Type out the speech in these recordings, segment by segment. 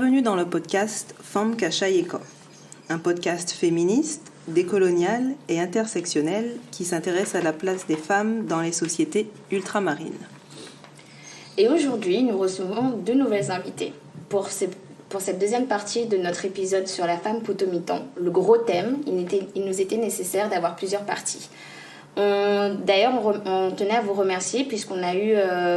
Bienvenue dans le podcast Femme Kachayeko, un podcast féministe, décolonial et intersectionnel qui s'intéresse à la place des femmes dans les sociétés ultramarines. Et aujourd'hui, nous recevons deux nouvelles invitées. Pour cette deuxième partie de notre épisode sur la femme potomitan, le gros thème, il nous était nécessaire d'avoir plusieurs parties. D'ailleurs, on tenait à vous remercier puisqu'on a eu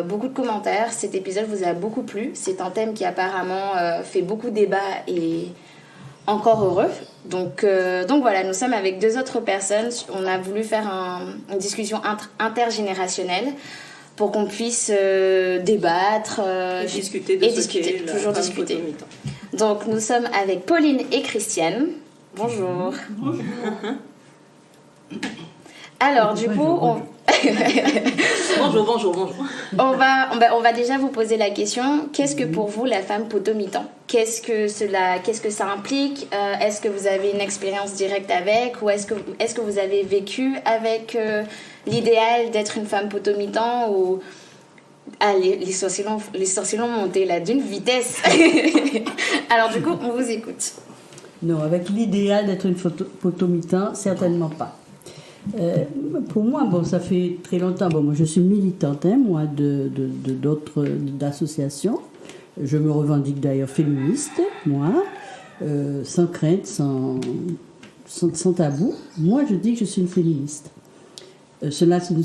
beaucoup de commentaires. Cet épisode vous a beaucoup plu. C'est un thème qui apparemment fait beaucoup de débats et encore heureux. Donc voilà, nous sommes avec deux autres personnes. On a voulu faire une discussion intergénérationnelle pour qu'on puisse débattre et discuter de ce qu'est la femme potomitan. Donc nous sommes avec Pauline et Christiane. Bonjour. Bonjour. Alors du coup, Bonjour. on va déjà vous poser la question, qu'est-ce que pour vous la femme potomitan ? Qu'est-ce que ça implique ? Est-ce que vous avez une expérience directe avec ? Ou est-ce que vous avez vécu avec l'idéal d'être une femme potomitan ou... Ah, les sourcils ont monté là d'une vitesse. Alors du coup, on vous écoute. Non, avec l'idéal d'être une potomitan, certainement pas. Pour moi, ça fait très longtemps. Moi, je suis militante, d'autres d'associations. Je me revendique d'ailleurs féministe, moi, sans crainte, sans tabou. Moi, je dis que je suis une féministe. Cela ne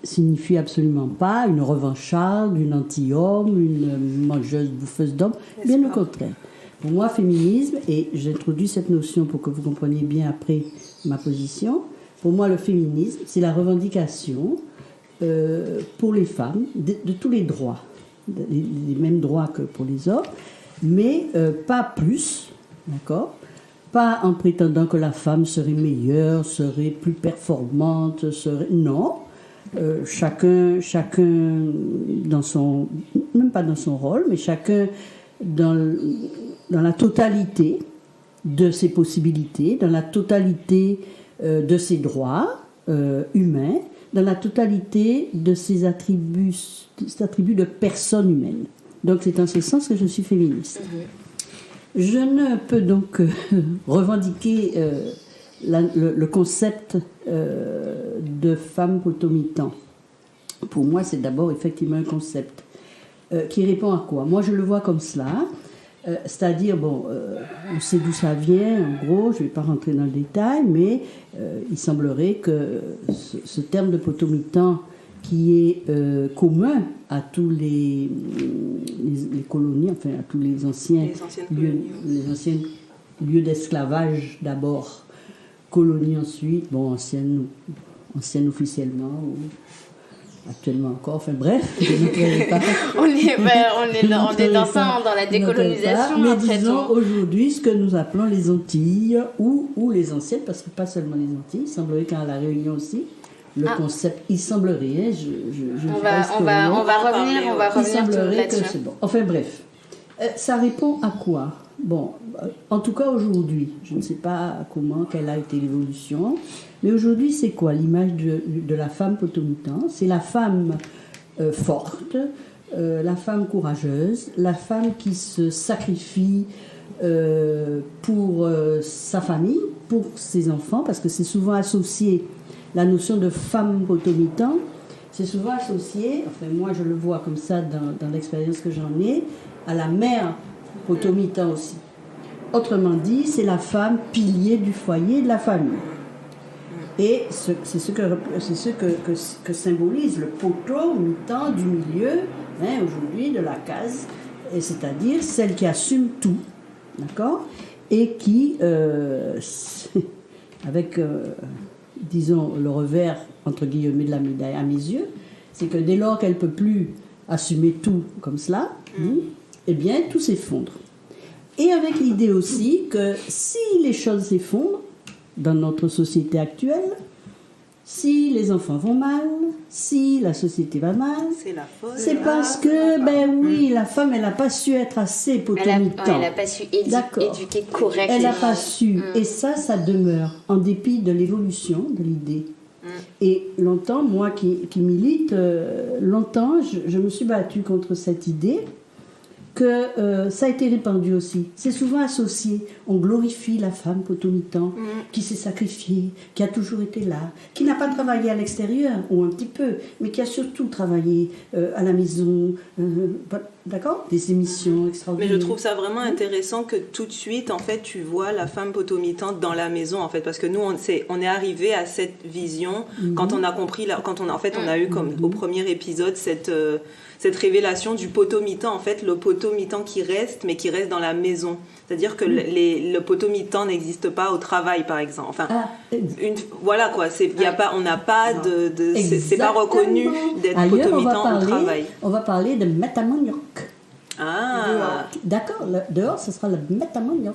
signifie absolument pas une revancharde, une anti-homme, une mangeuse, bouffeuse d'hommes. Bien au contraire. Pour moi, féminisme, et j'introduis cette notion pour que vous compreniez bien après ma position. Pour moi, le féminisme, c'est la revendication pour les femmes de tous les droits, les mêmes droits que pour les hommes, mais pas plus, d'accord ? Pas en prétendant que la femme serait meilleure, serait plus performante, non. Chacun dans son, même pas dans son rôle, mais chacun dans la totalité de ses possibilités, dans la totalité de ses droits humains, dans la totalité de ses attributs de personne humaine. Donc c'est en ce sens que je suis féministe. Je ne peux donc revendiquer le concept de femme potomitan. Pour moi, c'est d'abord effectivement un concept qui répond à quoi ? Moi, je le vois comme cela. C'est-à-dire, on sait d'où ça vient, en gros, je ne vais pas rentrer dans le détail, mais il semblerait que ce terme de potomitan, qui est commun à tous les colonies, enfin à tous les anciens lieux d'esclavage d'abord, colonies ensuite, anciennes officiellement, ou actuellement encore, enfin bref, on est dans la décolonisation. Mais disons aujourd'hui ce que nous appelons les Antilles ou les anciennes, parce que pas seulement les Antilles, il semblerait qu'à La Réunion aussi, le concept, il semblerait, on va revenir là-dessus. C'est bon. Enfin bref, ça répond à quoi ? En tout cas aujourd'hui, je ne sais pas quelle a été l'évolution, mais aujourd'hui c'est quoi l'image de la femme potomitan ? C'est la femme forte, la femme courageuse, la femme qui se sacrifie pour sa famille, pour ses enfants, parce que c'est souvent associé, la notion de femme potomitan, c'est souvent associé, enfin moi je le vois comme ça dans l'expérience que j'en ai, à la mère potomitan aussi. Autrement dit, c'est la femme pilier du foyer, de la famille. Et c'est ce que symbolise le potomitan du milieu, aujourd'hui, de la case, et c'est-à-dire celle qui assume tout, d'accord ? Et qui, avec, disons, le revers, entre guillemets, de la médaille à mes yeux, c'est que dès lors qu'elle ne peut plus assumer tout comme cela, eh bien, tout s'effondre. Et avec l'idée aussi que si les choses s'effondrent dans notre société actuelle, si les enfants vont mal, si la société va mal, c'est parce que, la femme, elle n'a pas su être assez potomitan. Elle n'a pas su éduquer correctement. Elle n'a pas su. Et ça demeure, en dépit de l'évolution de l'idée. Et longtemps, moi qui milite, longtemps, je me suis battue contre cette idée que ça a été répandu aussi. C'est souvent associé. On glorifie la femme potomitan qui s'est sacrifiée, qui a toujours été là, qui n'a pas travaillé à l'extérieur, ou un petit peu, mais qui a surtout travaillé à la maison, d'accord, des émissions extraordinaires. Mais je trouve ça vraiment intéressant que tout de suite, en fait, tu vois la femme potomitante dans la maison, en fait, parce que nous, on est arrivé à cette vision quand on a compris, on a eu comme au premier épisode cette révélation du potomitan, en fait, le potomitan qui reste, mais qui reste dans la maison. C'est-à-dire que le potomitan n'existe pas au travail, par exemple. Enfin, voilà quoi. On n'a pas c'est pas reconnu d'être potomitan au travail. On va parler de métamanioc. Ah. D'accord. Dehors, ce sera le métamanioc.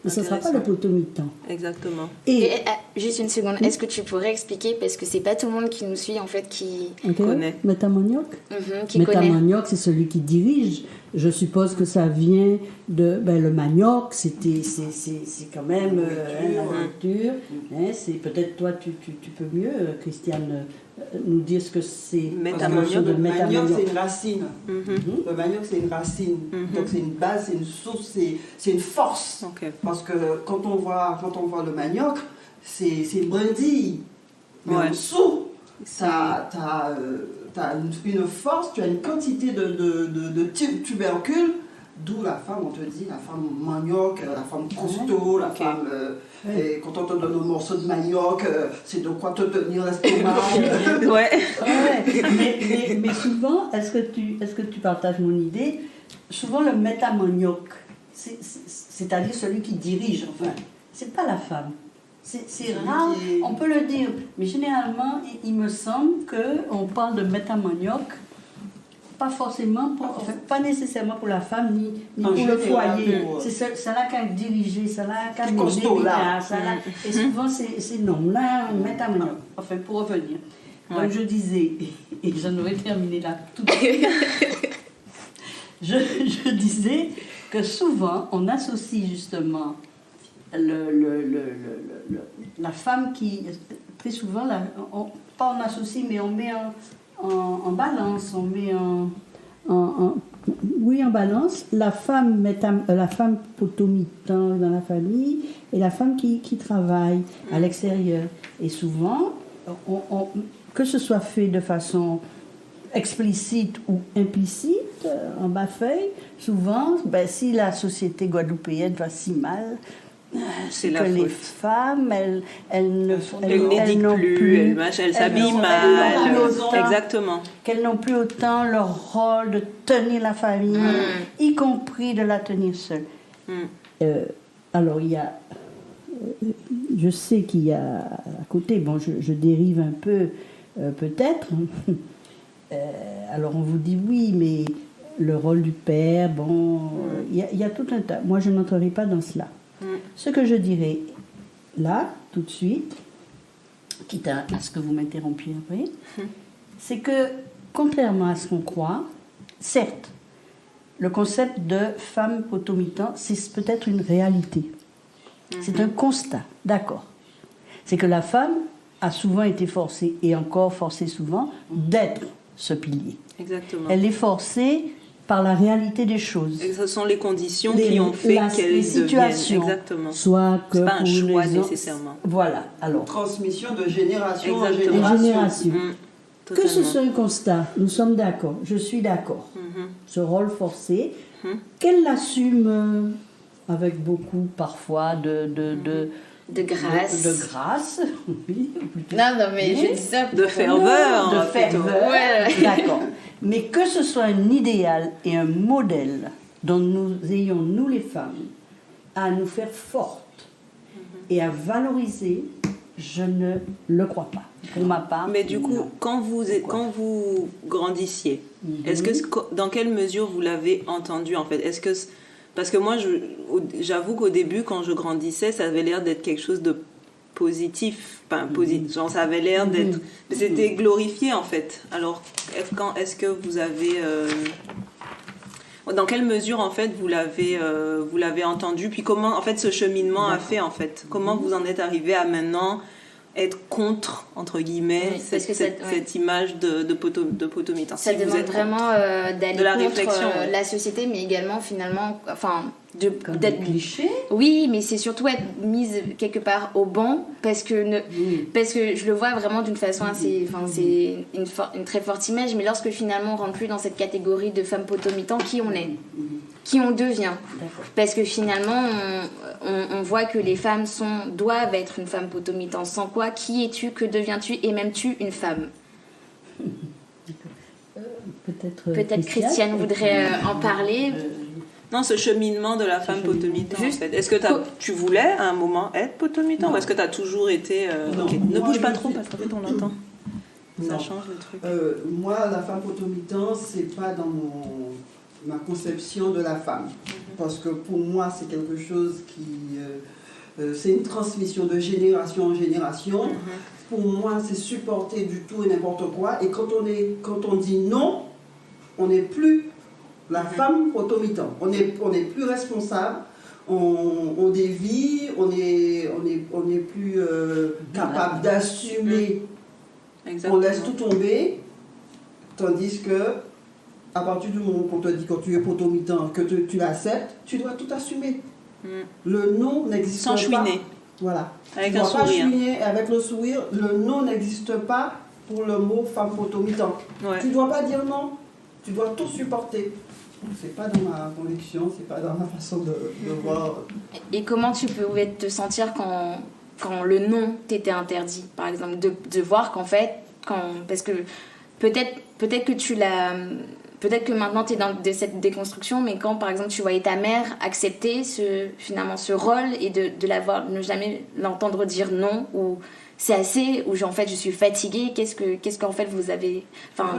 Mais ce ne sera pas le potomitan. Exactement. Et juste une seconde, est-ce que tu pourrais expliquer, parce que c'est pas tout le monde qui nous suit en fait qui connaît. Métamanioc. Qui connaît. Métamanioc, c'est celui qui dirige. Je suppose que ça vient de le manioc. C'est quand même la nourriture. C'est peut-être toi tu peux mieux, Christiane, nous dire ce que c'est. Métamanioc. Le manioc, c'est une racine. Le manioc, c'est une racine. Donc c'est une base, c'est une source, c'est une force. Okay. Parce que quand on voit le manioc, c'est une brindille. Mais en dessous, tu as une force, tu as une quantité de tubercules. D'où la femme, on te dit, la femme manioc, la femme costaud, la femme... et quand on te donne un morceau de manioc, c'est de quoi te tenir l'estomac. Mais souvent, est-ce que tu partages mon idée? Souvent, le métamanioc, c'est-à-dire celui qui dirige, enfin, c'est pas la femme. C'est rare, on peut le dire, mais généralement, il me semble qu'on parle de métamanioc, pas forcément, pas nécessairement pour la femme, ni pour le foyer. C'est celle-là qui a dirigé, celle-là qui a mis et souvent, c'est non, là, on met à manioc. Enfin, pour revenir. Donc, je disais, et j'en aurais terminé là tout de suite. Je disais que souvent, on associe justement la femme qui, très souvent, pas on associe, mais on met en balance, on met en balance la femme potomitan dans la famille et la femme qui travaille à l'extérieur. Et souvent, que ce soit fait de façon explicite ou implicite, en bas-feuille, souvent, si la société guadeloupéenne va si mal, c'est que les femmes, elles n'ont plus, elles s'habillent mal, exactement. Qu'elles n'ont plus autant leur rôle de tenir la famille, y compris de la tenir seule. Alors il y a, je sais qu'il y a à côté, bon, je dérive un peu, peut-être. Alors on vous dit oui, mais le rôle du père, bon, il y a tout un tas. Moi, je n'entrerai pas dans cela. Ce que je dirais là, tout de suite, quitte à ce que vous m'interrompiez après, c'est que, contrairement à ce qu'on croit, certes, le concept de femme potomitan, c'est peut-être une réalité. C'est un constat, d'accord. C'est que la femme a souvent été forcée, et encore forcée souvent, d'être ce pilier. Exactement. Elle est forcée par la réalité des choses. Et ce sont les conditions qui ont fait qu'elles deviennent. Exactement. Soit que c'est pas un choix nécessairement. Voilà. Alors. Transmission de génération en génération. Que ce soit un constat, nous sommes d'accord. Je suis d'accord. Ce rôle forcé, qu'elle l'assume avec beaucoup parfois de grâce. De grâce. Oui, non, mais je dis ça de ferveur. De ferveur. Ouais. D'accord. Mais que ce soit un idéal et un modèle dont nous ayons, nous les femmes, à nous faire fortes et à valoriser, je ne le crois pas. Pour ma part. Mais du coup, non. quand vous grandissiez, est-ce que dans quelle mesure vous l'avez entendu en fait? Est-ce que parce que moi, j'avoue qu'au début, quand je grandissais, ça avait l'air d'être quelque chose de positif. Enfin, positif. Genre, ça avait l'air d'être... C'était glorifié, en fait. Alors, est-ce que vous avez... Dans quelle mesure, en fait, vous l'avez entendu? Puis comment, en fait, ce cheminement a fait, en fait? Comment vous en êtes arrivé à maintenant être contre, entre guillemets, Oui, parce que cette image de potomitan. Ça Si vous demande êtes vraiment d'aller de la contre réflexion, ouais. la société, mais également finalement, Comme des clichés. Oui, mais c'est surtout être mise quelque part au banc parce que je le vois vraiment d'une façon assez, c'est une très forte image, mais lorsque finalement on rentre plus dans cette catégorie de femme potomitan, qui on est, qui on devient, parce que finalement on voit que les femmes doivent être une femme potomitan. Sans quoi, qui es-tu, que deviens-tu, et m'aimes-tu une femme? Peut-être Christiane voudrait en parler. Non, ce cheminement de la femme potomitan. Juste- En fait. Est-ce que tu voulais à un moment être potomitan ou est-ce que tu as toujours été. Non, ok. Ne moi, bouge pas je trop suis- parce qu'en fait on l'entend. Ça Non. change le truc. Moi, la femme potomitan, c'est pas dans ma conception de la femme. Parce que pour moi, c'est quelque chose qui... c'est une transmission de génération en génération. Pour moi, c'est supporter du tout et n'importe quoi. Et quand on dit non, on n'est plus la femme potomitan. On n'est plus responsable. On dévie. On n'est plus capable d'assumer. Exactement. On laisse tout tomber, tandis que à partir du moment qu'on te dit que tu es potomitan, que tu l'acceptes, tu dois tout assumer. Le non n'existe Sans pas. chouiner. Voilà. Avec tu un dois pas sourire. chouiner avec le sourire. Le non n'existe pas pour le mot femme potomitan. Ouais. Tu ne dois pas dire non. Tu dois tout supporter. C'est pas dans ma conviction, c'est pas dans ma façon de voir. Et comment tu pouvais te sentir quand le non t'était interdit, par exemple, de voir qu'en fait, parce que peut-être que tu l'as, peut-être que maintenant tu es dans cette déconstruction, mais quand par exemple tu voyais ta mère accepter finalement ce rôle et de ne jamais l'entendre dire non, ou c'est assez, ou en fait je suis fatiguée, qu'est-ce qu'en fait vous avez,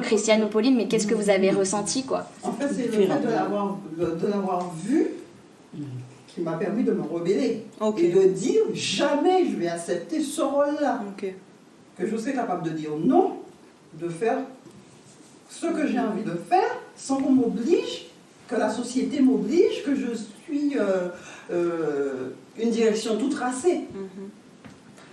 Christiane ou Pauline, mais qu'est-ce que vous avez ressenti, quoi? En fait, c'est le fait de l'avoir vu qui m'a permis de me rebeller. Ok. Et de dire jamais je vais accepter ce rôle-là. Ok. Que je serai capable de dire non, de faire ce que j'ai envie de faire sans qu'on m'oblige, que la société m'oblige, que je suis une direction toute tracée.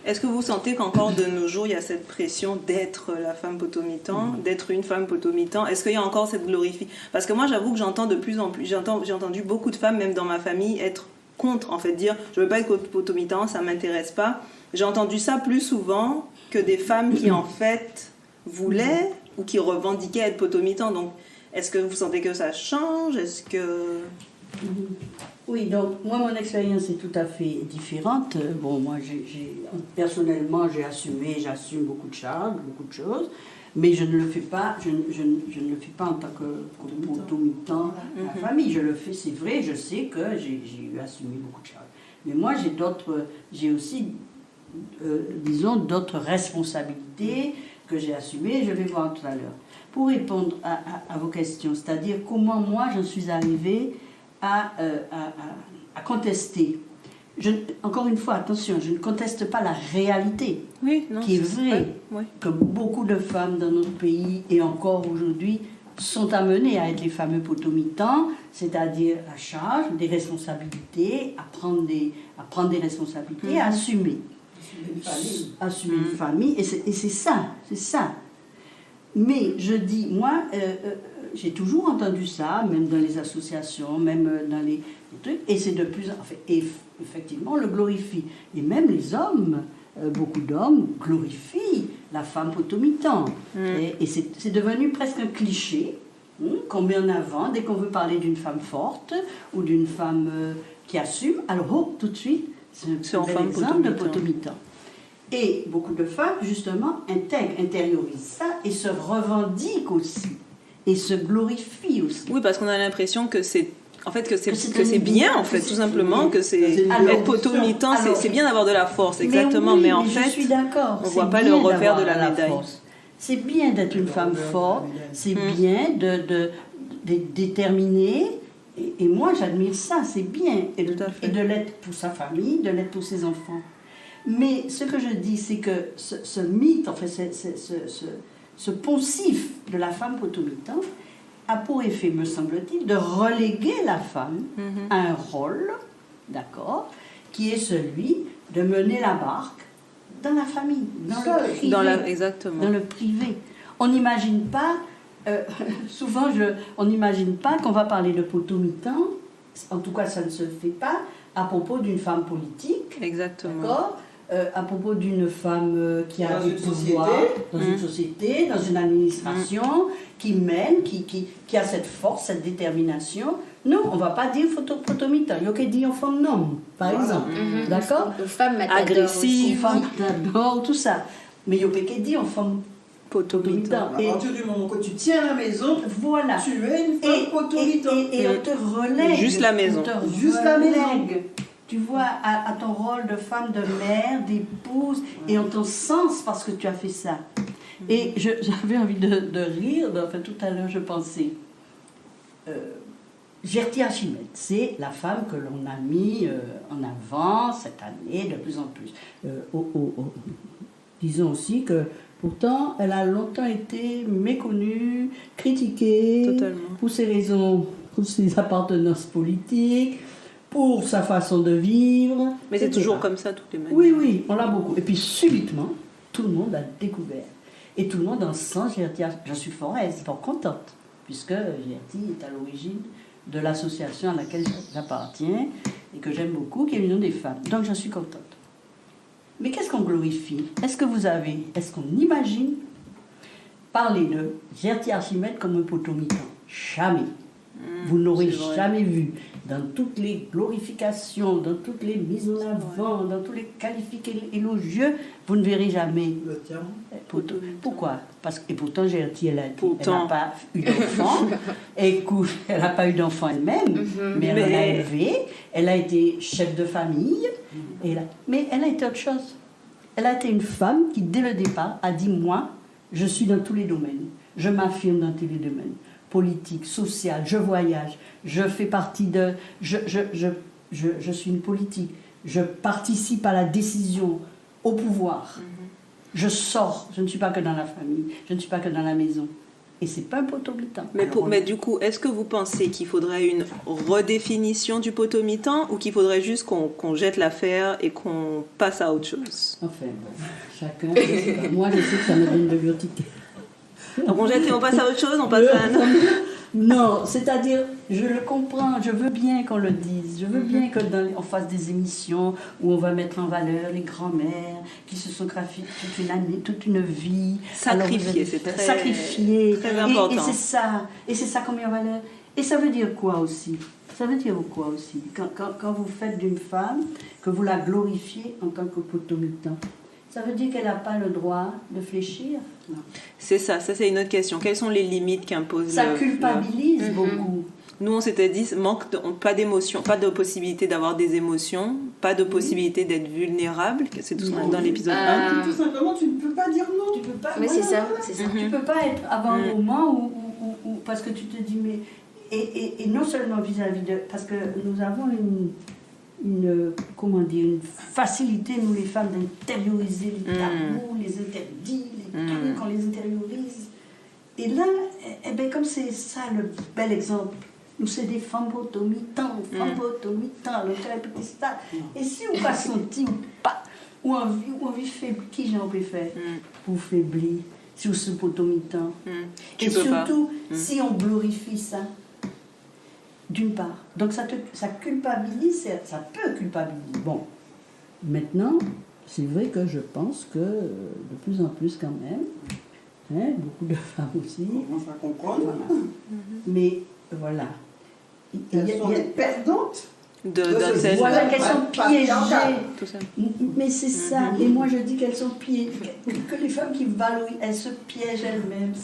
Est-ce que vous sentez qu'encore de nos jours, il y a cette pression d'être la femme potomitan, d'être une femme potomitan? Est-ce qu'il y a encore cette glorification? Parce que moi, j'avoue que j'entends de plus en plus, j'ai entendu beaucoup de femmes, même dans ma famille, être contre, en fait, dire « je veux pas être potomitan, ça m'intéresse pas ». J'ai entendu ça plus souvent que des femmes qui, en fait, voulaient ou qui revendiquaient être potomitan. Donc, est-ce que vous sentez que ça change? Est-ce que... Oui, donc moi, mon expérience est tout à fait différente. Bon, moi, personnellement, j'assume beaucoup de charges, beaucoup de choses, mais je ne le fais pas, je ne le fais pas en tant que potomitan à la famille. Je le fais, c'est vrai, je sais que j'ai eu à assumer beaucoup de charges. Mais moi, j'ai aussi, disons, d'autres responsabilités que j'ai assumées, je vais voir tout à l'heure. Pour répondre à vos questions, c'est-à-dire comment moi, je suis arrivée à contester. Encore une fois, attention, je ne conteste pas la réalité, Oui, non, qui est c'est vraie, vrai, oui. que beaucoup de femmes dans notre pays, et encore aujourd'hui, sont amenées à être les fameux potomitans, c'est-à-dire à charge des responsabilités, à prendre des responsabilités, à assumer. Assumer une famille, et c'est ça. Mais je dis, moi, j'ai toujours entendu ça, même dans les associations, même dans les trucs, et c'est de plus en fait, et effectivement, on le glorifie. Et même les hommes, beaucoup d'hommes glorifient la femme potomitan. Et c'est devenu presque un cliché qu'on met en avant dès qu'on veut parler d'une femme forte ou d'une femme qui assume. Alors, tout de suite, c'est un bel exemple de potomitan. Et beaucoup de femmes, justement, intériorisent ça et se revendiquent aussi. Et se glorifient aussi. Oui, parce qu'on a l'impression que c'est bien, en fait, tout simplement, que c'est être potomitan, c'est bien d'avoir de la force, exactement, mais en fait, je suis d'accord, on ne voit pas le revers de la médaille. C'est bien d'être une femme forte, c'est bien de déterminer, et moi j'admire ça, c'est bien, et de l'être pour sa famille, de l'être pour ses enfants. Mais ce que je dis, c'est que ce mythe, en fait, ce poncif de la femme potomitan a pour effet, me semble-t-il, de reléguer la femme à un rôle, d'accord, qui est celui de mener la barque, dans la famille, dans le privé. Exactement. Dans le privé. On n'imagine pas, souvent on n'imagine pas qu'on va parler de potomitan, en tout cas ça ne se fait pas, à propos d'une femme politique. Exactement. D'accord, à propos d'une femme qui a du pouvoir dans une société, dans une administration, qui mène, qui a cette force, cette détermination. Non, on ne va pas dire potomitan. Il y a qu'à dire femme non, par exemple. D'accord, Une femme agressive, femme matador, tout ça. Mais il y a qu'à dire femme potomitan. À partir du moment que tu tiens la maison, Voilà. tu es une femme potomitan. Et on te relègue. Juste la maison. Juste la maison. Tu vois, à ton rôle de femme, de mère, d'épouse, et on t'encense parce que tu as fait ça. Et j'avais envie de rire, enfin tout à l'heure je pensais, Gertie Archimède, c'est la femme que l'on a mis en avant cette année de plus en plus. Disons aussi que pourtant, elle a longtemps été méconnue, critiquée, Totalement. pour ses raisons, pour ses appartenances politiques, pour sa façon de vivre. Mais c'est etc. toujours comme ça, toutes les manières. Oui, on l'a beaucoup. Et puis subitement, tout le monde a découvert. Et tout le monde en sent Gertie. J'en suis fort contente, puisque Gertie est à l'origine de l'association à laquelle j'appartiens et que j'aime beaucoup, qui est l'Union des femmes. Donc j'en suis contente. Mais qu'est-ce qu'on glorifie? Est-ce qu'on imagine parler de Gertie Archimède comme un potomitan? Jamais. Vous n'aurez jamais vu dans toutes les glorifications, dans toutes les mises en avant, dans tous les qualifiés élogieux, vous ne verrez jamais. Le terme. Pourquoi? Et pourtant, Gertie, elle n'a pas eu d'enfant. Écoute, elle n'a pas eu d'enfant elle-même, mais elle en a élevé. Elle a été chef de famille. Mais elle a été autre chose. Elle a été une femme qui, dès le départ, a dit, moi, je suis dans tous les domaines. Je m'affirme dans tous les domaines. Politique, social, je voyage, je fais partie de... Je suis une politique. Je participe à la décision, au pouvoir. Je sors. Je ne suis pas que dans la famille. Je ne suis pas que dans la maison. Et c'est pas un potomitan. Mais du coup, est-ce que vous pensez qu'il faudrait une redéfinition du potomitan ou qu'il faudrait juste qu'on jette l'affaire et qu'on passe à autre chose? Enfin, bon, chacun... Moi, je sais que ça me donne de l'urticaire. Donc on jette et on passe à autre chose, on passe à... Non, c'est-à-dire, je le comprends, je veux bien qu'on le dise, je veux bien qu'on fasse des émissions où on va mettre en valeur les grands-mères qui se sont graffiées toute une année, toute une vie. Sacrifiées, c'est très important. Et c'est ça qu'on met en valeur. Et ça veut dire quoi aussi? Ça veut dire quoi aussi? Quand vous faites d'une femme, que vous la glorifiez en tant que potomitan, ça veut dire qu'elle n'a pas le droit de fléchir? Non. C'est ça c'est une autre question. Quelles sont les limites qu'impose ça culpabilise beaucoup. Nous, on s'était dit, pas d'émotion, pas de possibilité d'avoir des émotions, pas de possibilité d'être vulnérable, c'est tout ce qu'on a dans l'épisode 1. Tout simplement, tu ne peux pas dire non. Tu peux pas, oui, c'est ça. Tu peux pas être avant un moment où parce que tu te dis, mais... Et non seulement vis-à-vis de... Parce que nous avons une facilité, nous les femmes, d'intérioriser les tabous, les interdits, les trucs, on les intériorise. Et là, comme c'est ça le bel exemple, nous c'est des femmes potomitan, le très petit stade. Et si on va sentir ou envie faiblir, qui j'en peux faire pour faiblir sur ce potomitan? Et surtout, si on glorifie ça, d'une part. Donc ça culpabilise, ça peut culpabiliser. Bon, maintenant, c'est vrai que je pense que de plus en plus quand même, beaucoup de femmes aussi. On commence à comprendre. Voilà. Mais voilà. Elles sont des perdantes. Voilà, qu'elles sont piégées. Tout ça. Mais c'est ça. Et moi je dis qu'elles sont piégées. Que les femmes qui valorisent, elles se piègent elles-mêmes.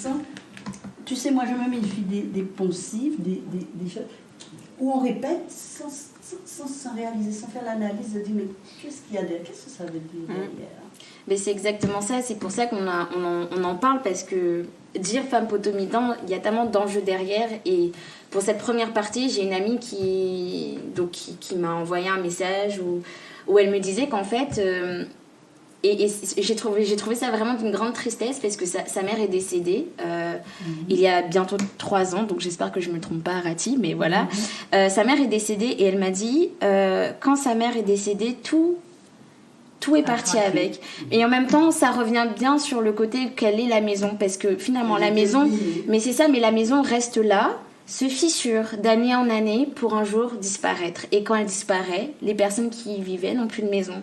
Tu sais, moi je me méfie des poncifs, des choses où on répète sans réaliser, sans faire l'analyse de dire mais qu'est-ce qu'il y a derrière, qu'est-ce que ça veut dire derrière. Mais c'est exactement ça, c'est pour ça qu'on en parle, parce que dire femme potomitan, il y a tellement d'enjeux derrière. Et pour cette première partie, j'ai une amie qui m'a envoyé un message où elle me disait qu'en fait, et j'ai trouvé ça vraiment d'une grande tristesse, parce que sa mère est décédée il y a bientôt 3 ans, donc j'espère que je ne me trompe pas, Rati, mais voilà. Sa mère est décédée et elle m'a dit, quand sa mère est décédée, tout tout est parti avec. Et en même temps, ça revient bien sur le côté quelle est la maison, parce que finalement la maison, mais c'est ça, mais la maison reste là, se fissure d'année en année pour un jour disparaître. Et quand elle disparaît, les personnes qui y vivaient n'ont plus de maison.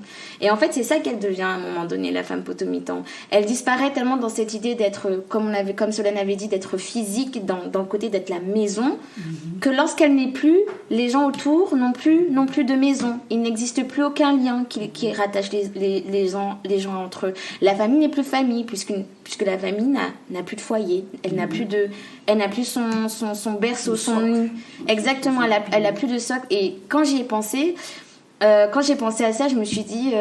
Et en fait, c'est ça qu'elle devient à un moment donné, la femme potomitan. Elle disparaît tellement dans cette idée d'être, comme Solène avait dit, d'être physique, dans le côté d'être la maison, que lorsqu'elle n'est plus, les gens autour n'ont plus de maison. Il n'existe plus aucun lien qui rattache les gens entre eux. La famille n'est plus famille, puisque la famille n'a plus de foyer. Elle n'a plus son berceau, son nid. Exactement, elle a plus de socle. Et quand j'y ai pensé, à ça, je me suis dit,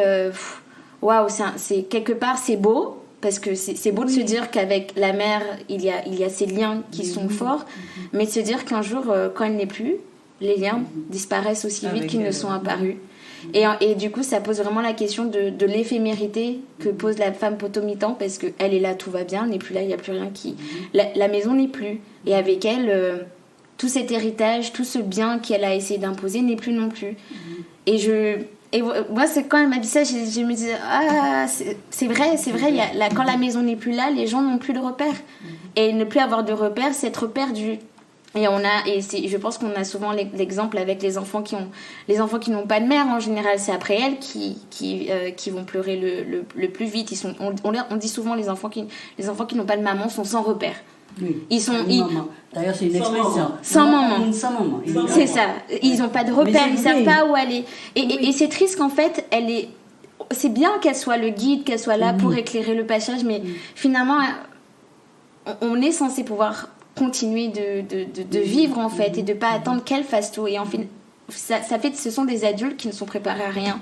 waouh, c'est quelque part c'est beau, parce que c'est beau de se dire qu'avec la mère il y a ces liens qui sont forts, mais de se dire qu'un jour, quand elle n'est plus, les liens disparaissent aussi vite qu'ils ne sont apparus. Et du coup, ça pose vraiment la question de l'éphémérité que pose la femme potomitan, parce qu'elle est là, tout va bien, elle n'est plus là, il n'y a plus rien qui... La maison n'est plus. Et avec elle, tout cet héritage, tout ce bien qu'elle a essayé d'imposer n'est plus non plus. Et moi, c'est quand elle m'a dit ça, je me disais, c'est vrai, quand la maison n'est plus là, les gens n'ont plus de repères. Et ne plus avoir de repères, c'est être perdu. Je pense qu'on a souvent l'exemple avec les enfants qui n'ont pas de mère. En général, c'est après elles qui vont pleurer le plus vite. On dit souvent les enfants qui n'ont pas de maman sont sans repère. Oui. Maman. D'ailleurs, c'est une expression. Sans maman. Sans maman. C'est ça. Ils n'ont pas de repère. Ils ne savent pas où aller. Et c'est triste qu'en fait, c'est bien qu'elle soit le guide, qu'elle soit là pour éclairer le passage, mais finalement, on est censé pouvoir continuer de vivre en fait, et de pas attendre qu'elle fasse tout. Et en fait, ce sont des adultes qui ne sont préparés à rien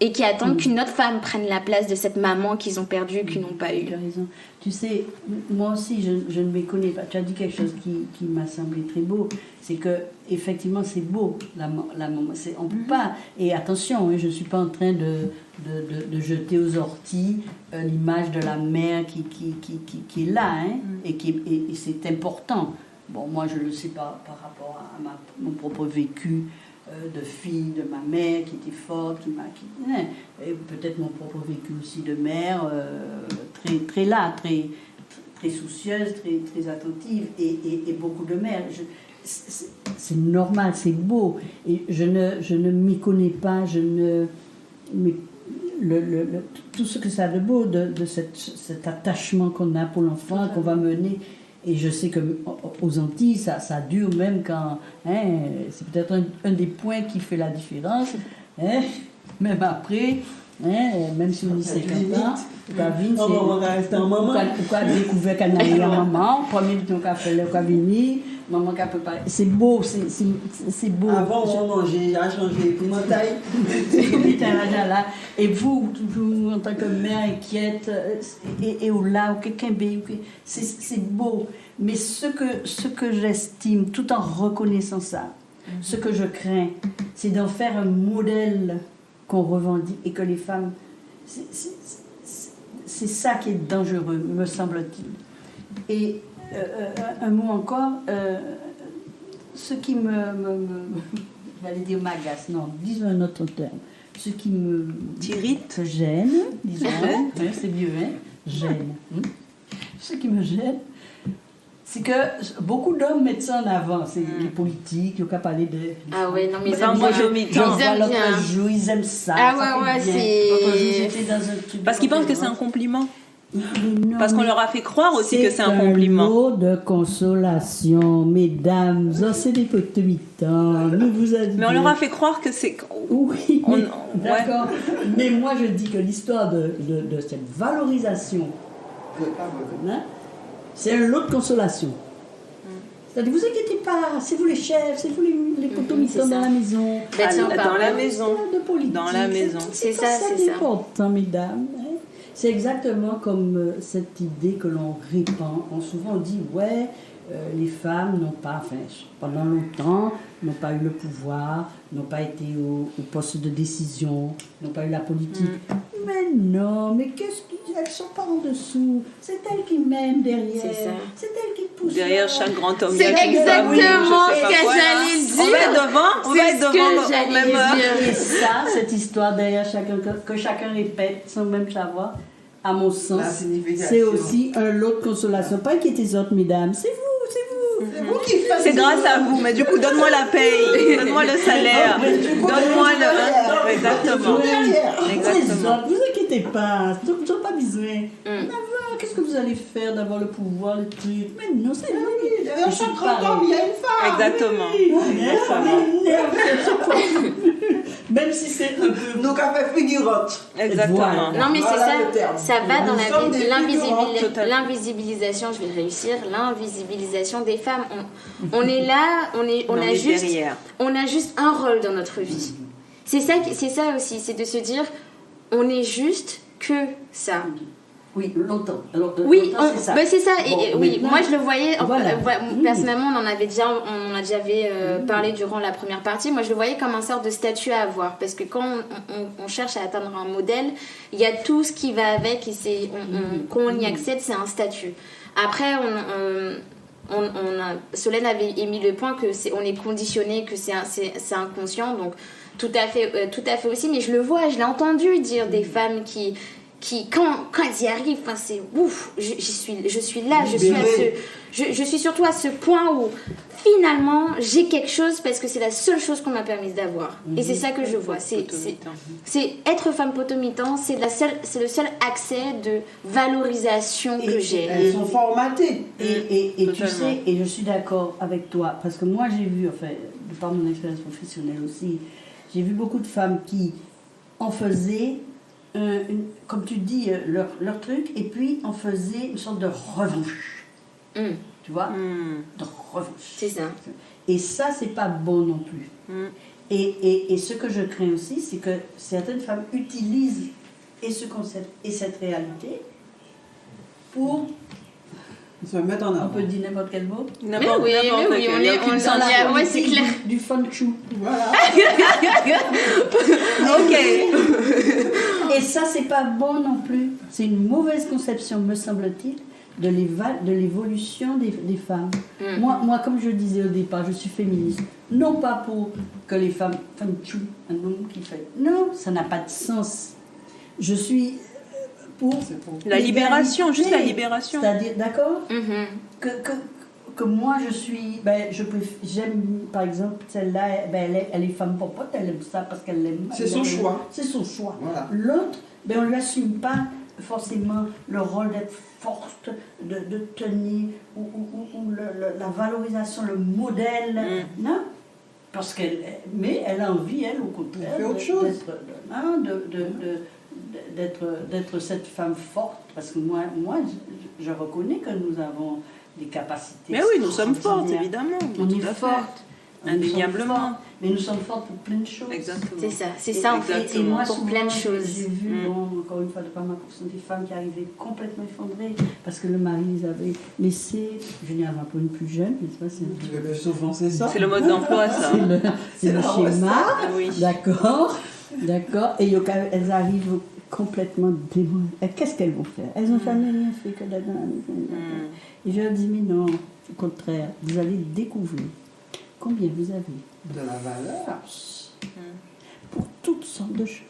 et qui attendent qu'une autre femme prenne la place de cette maman qu'ils ont perdue, qu'ils n'ont pas eu. Tu as raison. Tu sais, moi aussi je ne me connais pas. Tu as dit quelque chose qui m'a semblé très beau, c'est que effectivement c'est beau la maman. On peut pas. Et attention, je ne suis pas en train de jeter aux orties l'image de la mère qui est là, et c'est important. Bon, moi je le sais pas par rapport à mon propre vécu de fille de ma mère qui était forte, et peut-être mon propre vécu aussi de mère, très là, très soucieuse, très attentive, et beaucoup de mères. C'est normal, c'est beau, et je ne m'y connais pas, mais tout ce que ça a de beau, de cet attachement qu'on a pour l'enfant, qu'on va mener. Et je sais qu'aux Antilles, ça dure même quand... c'est peut-être un des points qui fait la différence. Même après, même si on dit 50 ans, on va rester en maman. On a découvert qu'elle n'a eu un maman. Premier temps qu'on a fait le venir, maman qui a préparé. C'est beau, c'est beau. Avant, on mangeait, a changé pour ma taille. Et vous, toujours en tant que mère inquiète, et au là, ou quelqu'un, c'est beau. Mais ce que j'estime, tout en reconnaissant ça, ce que je crains, c'est d'en faire un modèle qu'on revendique, et que les femmes... C'est ça qui est dangereux, me semble-t-il. Et un mot encore, ce qui j'allais dire m'agace, non, disons un autre terme. Ce qui me... T'irrite, gêne, disons, c'est mieux, gêne. Ce qui me gêne, c'est que beaucoup d'hommes mettent ça en avant, c'est les politiques, ils n'ont qu'à parler de... Ah ouais, non mais ils aiment ça. Ah ouais, c'est... Parce qu'ils pensent que c'est un compliment. Non, parce qu'on leur a fait croire aussi que c'est un compliment. C'est un mot de consolation, mesdames, c'est des potomitans, nous vous avions... Mais on leur a fait croire que c'est... Oui, d'accord. Mais moi je dis que l'histoire de cette valorisation, c'est un lot de consolation. C'est-à-dire, vous inquiétez pas, c'est vous les chefs, c'est vous les potomitans dans la maison. Dans la maison. Dans la maison. C'est ça, c'est important, mesdames. C'est exactement comme cette idée que l'on répand. Souvent on dit, les femmes n'ont pas, pendant longtemps, n'ont pas eu le pouvoir, n'ont pas été au poste de décision, n'ont pas eu la politique. Mais non, mais qu'est-ce qu'ils elles sont pas en dessous. C'est elle qui m'aime derrière. C'est ça. C'est elle qui pousse. Derrière chaque grand homme. C'est il y a une femme, oui, exactement je sais ce pas que quoi, là. j'allais dire. On va être devant, on va C'est être ce que devant au j'allais même heure. dire. Et ça, cette histoire derrière chacun, que chacun répète sans même savoir, à mon sens, La signification. c'est aussi un lot de consolation. Pas inquiétez autres, mesdames, c'est vous. C'est vous qui faites. C'est grâce à vous, mais du coup, donne-moi la paye, donne-moi le salaire, donne-moi le... Exactement. Les Exactement. autres, vous inquiétez pas, vous n'avez pas besoin. D'avoir, qu'est-ce que vous allez faire d'avoir le pouvoir, le truc? Mais non, c'est vous. Derrière chaque grand homme, il y a une femme. Exactement. Même si c'est un peu... Nos cafés figurantes. Exactement. Voilà. Non, mais Voilà le c'est terme. ça. Ça va dans Nous sommes des figurantes, l'invisibilisation, je vais réussir, l'invisibilisation des femmes. On est là, on a juste un rôle dans notre vie. C'est ça aussi, c'est de se dire, on est juste que ça. Oui, longtemps. Alors, Oui, longtemps, c'est ça. c'est ça. Bon, Oui, maintenant, moi je le voyais. voilà. Personnellement, on en a déjà parlé durant la première partie. Moi, je le voyais comme un sort de statut à avoir, parce que quand on cherche à atteindre un modèle, il y a tout ce qui va avec, et quand on y accède, c'est un statut. Après, Solène avait émis le point que on est conditionné, que c'est inconscient, donc tout à fait aussi. Mais je le vois, je l'ai entendu dire des femmes qui quand elles y arrivent, enfin c'est ouf, je suis là, je suis surtout à ce point où finalement j'ai quelque chose, parce que c'est la seule chose qu'on m'a permis d'avoir. Et c'est ça que je vois, c'est être femme potomitan, c'est le seul accès de valorisation que j'ai. Elles sont formatées. Et tu sais, et je suis d'accord avec toi, parce que moi j'ai vu, enfin, de par mon expérience professionnelle aussi, j'ai vu beaucoup de femmes qui en faisaient, comme tu dis, leur truc, et puis on faisait une sorte de revanche. Tu vois, de revanche. C'est ça. Et ça, c'est pas bon non plus. Et ce que je crains aussi, c'est que certaines femmes utilisent et ce concept et cette réalité pour... Se mettre en On avant. peut dire n'importe quel mot. N'importe Oui, quel. on Il y a est aucune on est ouais, c'est clair. Du fun chou. Voilà. Ok. Et ça, c'est pas bon non plus. C'est une mauvaise conception, me semble-t-il, de l'évolution des femmes. Moi, comme je disais au départ, je suis féministe. Non pas pour que les femmes chou, un homme qui fait. Non, ça n'a pas de sens. Je suis pour La libération, l'égalité. juste la libération. C'est-à-dire, d'accord, que moi je suis, j'aime par exemple celle-là, elle est femme popote, elle aime ça parce qu'elle l'aime. C'est son choix. C'est son choix. Voilà. L'autre, on ne lui assume pas forcément le rôle d'être forte, de tenir, ou la valorisation, le modèle, non. Parce mais elle a envie, elle, au contraire, Elle fait autre chose. d'être cette femme forte, parce que moi je reconnais que nous avons des capacités. Mais oui, nous sommes fortes, extraordinaires. évidemment. On Tout est à fait. fortes. Indéniablement. Nous sommes fortes, mais nous sommes fortes pour plein de choses. Exactement. C'est ça en fait, Et moi, pour souvent, plein de choses. J'ai vu, encore une fois, de par ma pourcent des femmes qui arrivaient complètement effondrées parce que le mari les avait laissées. Je n'ai pas pour une plus jeune, n'est-ce pas? Souvent, c'est ça. C'est le mode d'emploi, ça. C'est le schéma. Oui. D'accord. Et elles arrivent complètement démonies. Qu'est-ce qu'elles vont faire? Elles n'ont jamais rien fait que d'être dans la maison. Et je leur dis, mais non, au contraire, vous allez découvrir combien vous avez De la valeur. force pour toutes sortes de choses.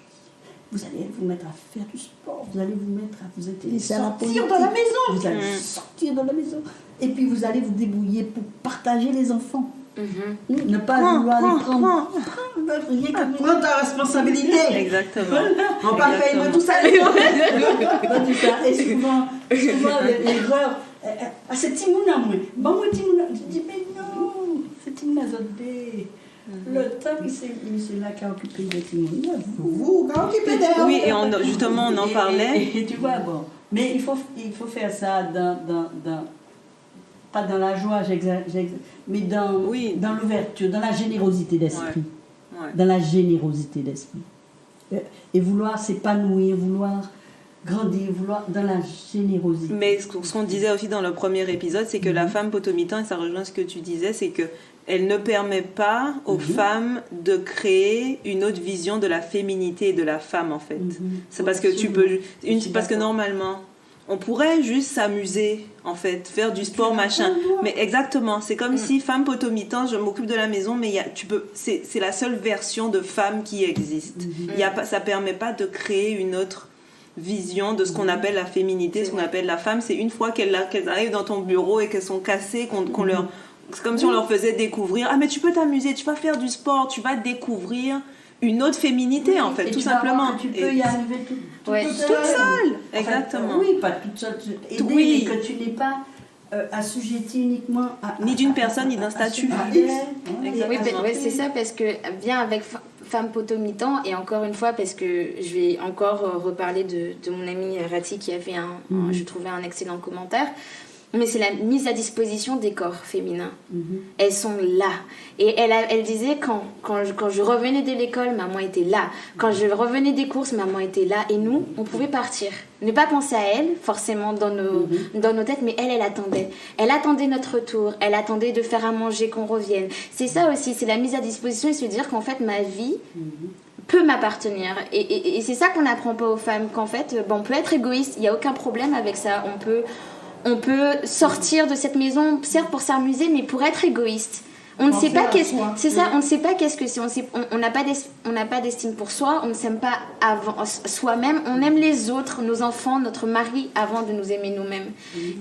Vous allez vous mettre à faire du sport, vous allez vous mettre à vous intéresser à la politique. Sortir de la maison. Vous allez sortir de la maison. Et puis vous allez vous débrouiller pour partager les enfants. Ne pas vouloir les prendre. Rien que Prends ta responsabilité. Exactement. On pas fait une tout ça. Et souvent les joueurs, c'est Timouna, moi. Bon, moi, Timouna. Je dis, mais non, c'est Timouna Zodé. Le temps que c'est là qui a occupé le Timouna. Vous, quand occupez d'elle. Oui, et justement, on en parlait. Et tu vois, bon. Mais il faut faire ça pas dans la joie, mais dans l'ouverture, dans la générosité d'esprit. Ouais. Dans la générosité d'esprit. Et vouloir s'épanouir, vouloir grandir, vouloir dans la générosité. Mais ce qu'on disait aussi dans le premier épisode, c'est que la femme potomitan, et ça rejoint ce que tu disais, c'est que elle ne permet pas aux femmes de créer une autre vision de la féminité et de la femme, en fait. C'est parce que parce que normalement, on pourrait juste s'amuser, en fait, faire du sport, machin. Mais exactement, c'est comme si femme potomitan, je m'occupe de la maison, mais c'est la seule version de femme qui existe. Ça permet pas de créer une autre vision de ce qu'on appelle la féminité, ce qu'on appelle la femme. C'est une fois qu'elles arrivent dans ton bureau et qu'elles sont cassées, qu'on leur... C'est comme si on leur faisait découvrir, mais tu peux t'amuser, tu vas faire du sport, tu vas découvrir une autre féminité, en fait, tout simplement. Tu peux y arriver toute seule. Exactement. Oui, pas toute seule. Et que tu n'es pas assujettie uniquement à... Ni d'une personne, ni d'un statut. Oui, c'est ça, parce que bien avec Femme Potomitan, et encore une fois, parce que je vais encore reparler de mon amie Rati qui a fait je trouvais un excellent commentaire. Mais c'est la mise à disposition des corps féminins. Elles sont là. Et elle disait, quand je revenais de l'école, maman était là. Quand je revenais des courses, maman était là. Et nous, on pouvait partir. Ne pas penser à elle, forcément, dans nos têtes, mais elle attendait. Elle attendait notre retour. Elle attendait de faire à manger, qu'on revienne. C'est ça aussi, c'est la mise à disposition et se dire qu'en fait, ma vie... peut m'appartenir. Et c'est ça qu'on n'apprend pas aux femmes, qu'en fait, on peut être égoïste, il n'y a aucun problème avec ça. On peut sortir de cette maison, certes pour s'amuser, mais pour être égoïste. On ne sait pas on ne sait pas qu'est-ce que c'est. On n'a pas d'estime pour soi, on ne s'aime pas avant soi-même, on aime les autres, nos enfants, notre mari, avant de nous aimer nous-mêmes.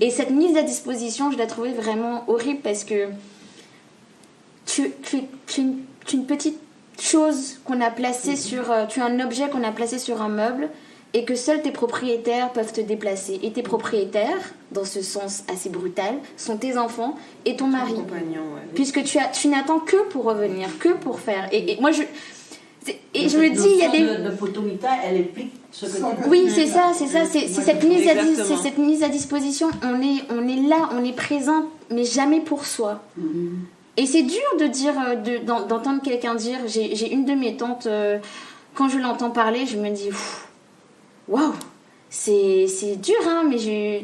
Et cette mise à disposition, je la trouvais vraiment horrible parce que tu es une petite chose qu'on a placée tu es un objet qu'on a placé sur un meuble, et que seuls tes propriétaires peuvent te déplacer. Et tes propriétaires, dans ce sens assez brutal, sont tes enfants et ton mari. Puisque tu n'attends que pour revenir, que pour faire. Et moi, je me dis, il y a des... de Potomita, elle implique ce que tu... Oui, c'est ça. C'est cette mise à disposition. On est là, on est présent, mais jamais pour soi. Et c'est dur de dire, d'entendre quelqu'un dire... J'ai une de mes tantes, quand je l'entends parler, je me dis... Waouh, c'est dur, hein, mais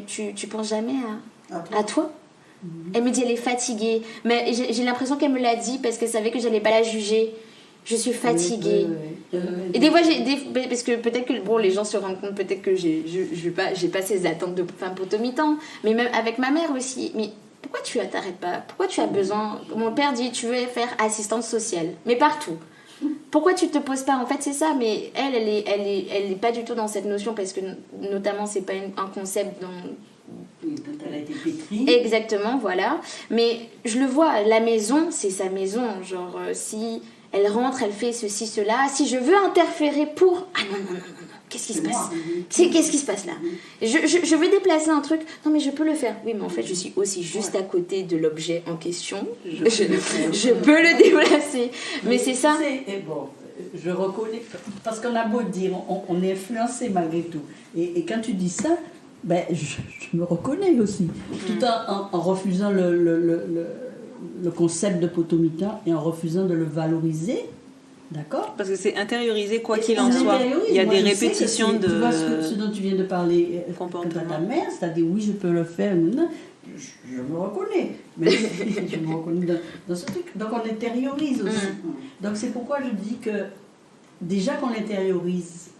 tu penses jamais à toi. Elle me dit elle est fatiguée, mais j'ai l'impression qu'elle me l'a dit parce qu'elle savait que j'allais pas la juger. Je suis fatiguée. Et des fois, parce que peut-être que les gens se rendent compte, peut-être que j'ai pas ces attentes de femme potomitan, mais même avec ma mère aussi. Mais pourquoi tu t'arrêtes pas? Pourquoi tu as besoin? Mon père dit tu veux faire assistante sociale, mais partout. Pourquoi tu te poses pas? En fait, c'est ça, mais elle est pas du tout dans cette notion parce que, notamment, c'est pas un concept dont elle a été pétrie. Exactement, voilà. Mais je le vois, la maison, c'est sa maison. Genre, si elle rentre, elle fait ceci, cela. Si je veux interférer pour... Ah non. Qu'est-ce qui se passe? Qu'est-ce qui se passe là? Je veux déplacer un truc. Non, mais je peux le faire. Oui, mais en fait, je suis aussi juste à côté de l'objet en question. Je peux le déplacer. Mais c'est ça. Et bon, je reconnais, parce qu'on a beau dire, on est influencé malgré tout. Et quand tu dis ça, ben, je me reconnais aussi. Tout en refusant le concept de Potomita et en refusant de le valoriser. D'accord. Parce que c'est intériorisé quoi qu'il en soit. Il y a des répétitions de... Tu vois ce dont tu viens de parler quant à ta mère, c'est-à-dire oui, je peux le faire, je me reconnais. Mais je me reconnais dans ce truc. Donc on intériorise aussi. Donc c'est pourquoi je dis que déjà qu'on l'intériorise,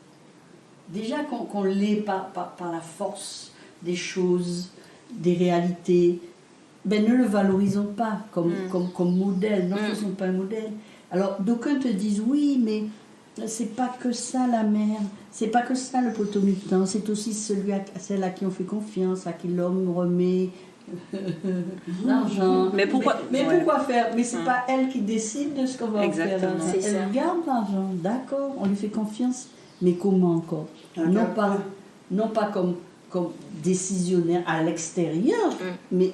déjà qu'on l'ait par la force des choses, des réalités, ben ne le valorisons pas comme modèle, ne faisons pas un modèle. Alors, d'aucuns te disent, oui, mais c'est pas que ça la mère, c'est pas que ça le potomitan, c'est aussi celle à qui on fait confiance, à qui l'homme remet l'argent. Mais pourquoi faire? Mais c'est pas elle qui décide de ce qu'on va faire. Elle garde l'argent, d'accord, on lui fait confiance, mais comment encore? Non pas comme décisionnaire à l'extérieur, mais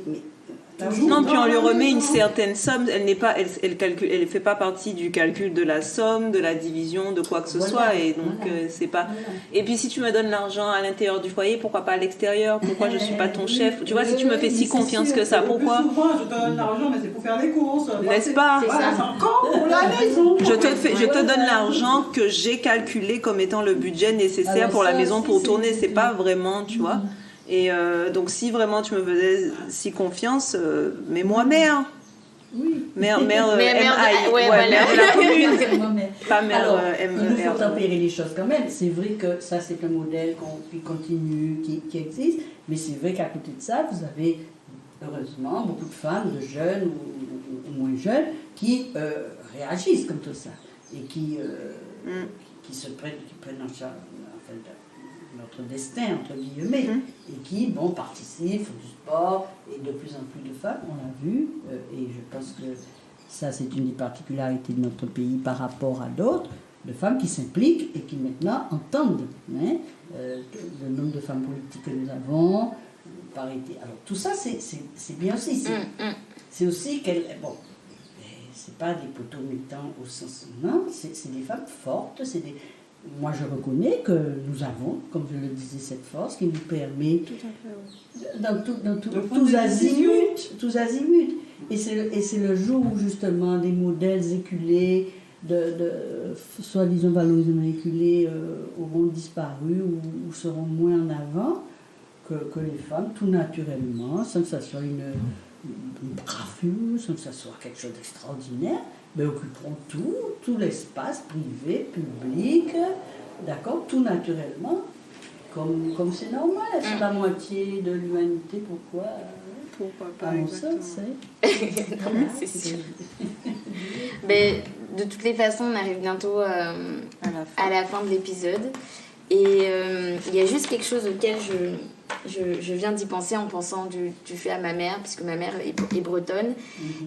non, puis on lui remet une certaine somme. Elle fait pas partie du calcul de la somme, de la division, de quoi que ce soit. Et donc c'est pas. Et puis si tu me donnes l'argent à l'intérieur du foyer, pourquoi pas à l'extérieur? Pourquoi je suis pas ton chef? Tu vois, si tu me fais si confiance que ça, pourquoi? Le plus souvent, je te donne l'argent, mais c'est pour faire des courses. N'est-ce pas? C'est encore pour la maison. Je te donne l'argent que j'ai calculé comme étant le budget nécessaire pour la maison pour tourner. C'est pas vraiment, tu vois. Et donc si vraiment tu me faisais si confiance, mets-moi mère. Oui. Mère Mère de- M-I, ouais, voilà. mère de la commune. C'est moi-même. Pas mère Alors, il nous M-E-R. faut tempérer les choses quand même. C'est vrai que ça, c'est un modèle qui continue, qui existe. Mais c'est vrai qu'à côté de ça, vous avez, heureusement, beaucoup de femmes, de jeunes ou moins jeunes, qui réagissent comme tout ça. Et qui prennent en charge notre destin, entre guillemets. Et qui, participent, font du sport. Et de plus en plus de femmes, on l'a vu. Et je pense que ça, c'est une des particularités de notre pays par rapport à d'autres, de femmes qui s'impliquent et qui maintenant entendent le nombre de femmes politiques que nous avons, parité. Alors tout ça, c'est bien aussi. C'est aussi qu'elles... Bon, c'est pas des potomitans au sens... Non, c'est des femmes fortes, Moi, je reconnais que nous avons, comme je le disais, cette force qui nous permet, tous azimuts. Et c'est le jour où, justement, des modèles éculés, soi-disant valorisés éculés, auront disparu ou seront moins en avant, que les femmes, tout naturellement, sans que ça soit une bravure, sans que ça soit quelque chose d'extraordinaire, mais occuperont tout l'espace privé, public, d'accord, tout naturellement, comme c'est normal. C'est la moitié de l'humanité, pourquoi pas, à mon exactement. sens, C'est sûr. Mais de toutes les façons, on arrive bientôt à la fin de l'épisode. Et il y a juste quelque chose auquel je viens d'y penser en pensant du fait à ma mère, puisque ma mère est bretonne.